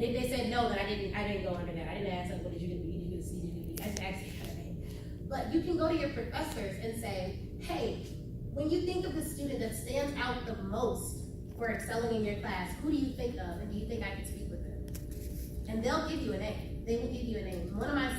And if they said no, then I didn't go under that. I didn't ask them, what did you get? Did you get a C? Did you get a B? I just asked you kind of thing. But you can go to your professors and say, hey, when you think of the student that stands out the most for excelling in your class, who do you think of, and do you think I can speak with them? And they'll give you a name. They will give you a name. One of my,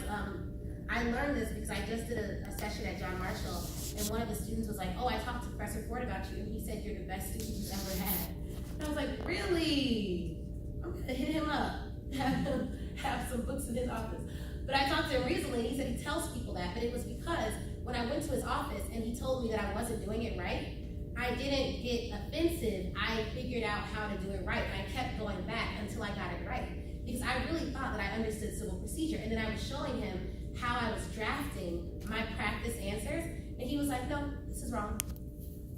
I learned this because I just did a session at John Marshall, and one of the students was like, oh, I talked to Professor Ford about you, and he said you're the best student he's ever had. And I was like, really? I'm gonna hit him up, have some books in his office. But I talked to him recently, and he said he tells people that, but it was because when I went to his office and he told me that I wasn't doing it right, I didn't get offensive. I figured out how to do it right, and I kept going back until I got it right. Because I really thought that I understood civil procedure, and then I was showing him how I was drafting my practice answers, and he was like, no, this is wrong.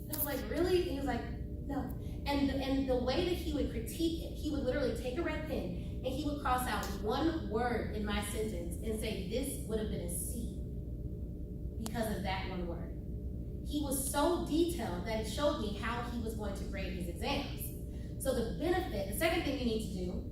And I was like, really? And he was like, no. And the way that he would critique it, he would literally take a red pen and he would cross out one word in my sentence and say, this would have been a C because of that one word. He was so detailed that it showed me how he was going to grade his exams. So the benefit, the second thing you need to do,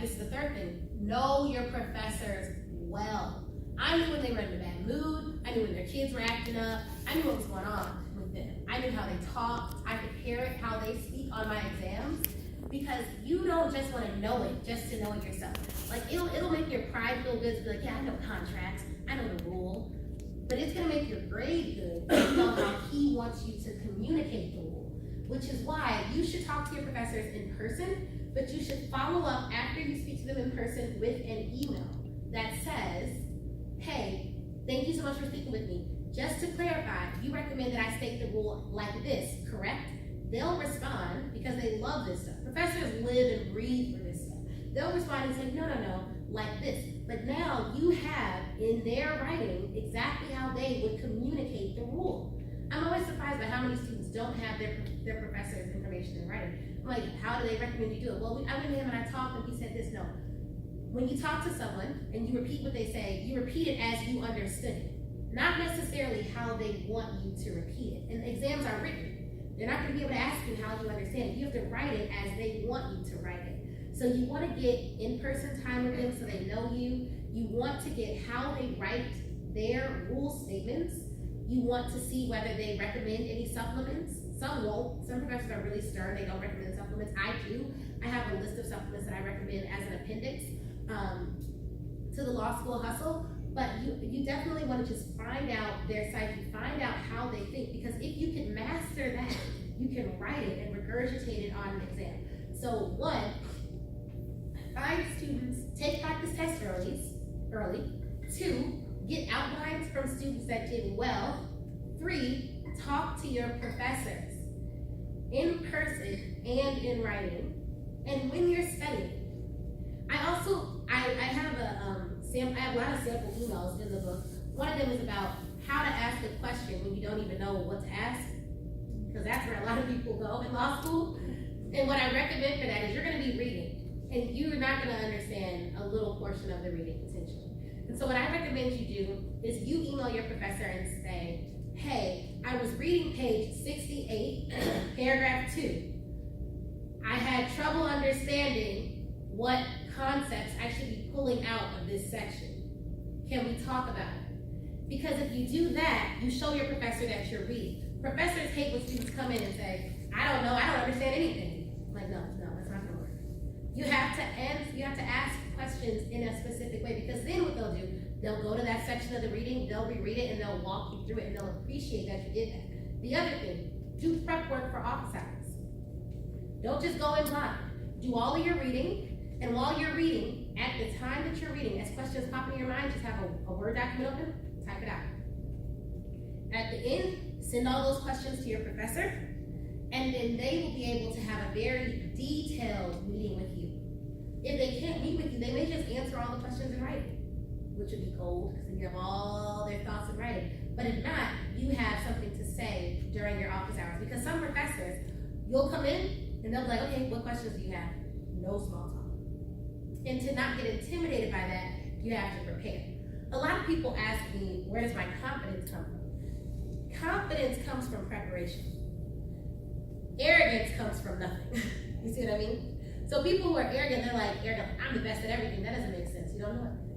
this is the third thing, know your professors well. I knew when they were in a bad mood. I knew when their kids were acting up. I knew what was going on with them. I knew how they talked. I could parrot how they speak on my exams, because you don't just want to know it just to know it yourself. Like it'll make your pride feel good to be like, yeah, I know contracts, I know the rule, but it's gonna make your grade good to know how he wants you to communicate the rule, which is why you should talk to your professors in person, but you should follow up after you speak to them in person with an email that says, hey, thank you so much for speaking with me. Just to clarify, you recommend that I state the rule like this, correct? They'll respond, because they love this stuff. Professors live and breathe for this stuff. They'll respond and say, no, like this. But now you have in their writing exactly how they would communicate the rule. I'm always surprised by how many students don't have their professor's information in writing. I'm like, how do they recommend you do it? Well, I went to him and I talked and he said this. No. When you talk to someone and you repeat what they say, you repeat it as you understood it. Not necessarily how they want you to repeat it. And exams are written. They're not going to be able to ask you how you understand it. You have to write it as they want you to write it. So you want to get in-person time with them so they know you. You want to get how they write their rule statements. You want to see whether they recommend any supplements. Some won't. Some professors are really stern. They don't recommend supplements. I do. I have a list of supplements that I recommend as an appendix to the law school hustle. But you definitely want to just find out their psyche, find out how they think, because if you can master that, you can write it and regurgitate it on an exam. So 1, find students, take practice test early. 2, get outlines from students that did well. 3, talk to your professors in person and in writing. And when you're studying, I have a lot of sample emails in the book. One of them is about how to ask a question when you don't even know what to ask, because that's where a lot of people go in law school. And what I recommend for that is you're going to be reading, and you're not going to understand a little portion of the reading potentially. And so what I recommend you do is you email your professor and say, hey, I was reading page 68, paragraph 2. I had trouble understanding what concepts I should be pulling out of this section. Can we talk about it? Because if you do that, you show your professor that you're reading. Professors hate when students come in and say, I don't know, I don't understand anything. I'm like, no, that's not gonna work. You have to ask questions in a specific way, because then what they'll do, they'll go to that section of the reading, they'll reread it, and they'll walk you through it, and they'll appreciate that you did that. The other thing, do prep work for office hours. Don't just go in blind. Do all of your reading. And while you're reading, at the time that you're reading, as questions pop in your mind, just have a Word document open, type it out. At the end, send all those questions to your professor, and then they will be able to have a very detailed meeting with you. If they can't meet with you, they may just answer all the questions in writing, which would be cold, because then you have all their thoughts in writing. But if not, you have something to say during your office hours, because some professors, you'll come in, and they'll be like, okay, what questions do you have? No small talk. And to not get intimidated by that, you have to prepare. A lot of people ask me, where does my confidence come from? Confidence comes from preparation. Arrogance comes from nothing. You see what I mean? So people who are arrogant, they're like, arrogant, I'm the best at everything. That doesn't make sense. You don't know it.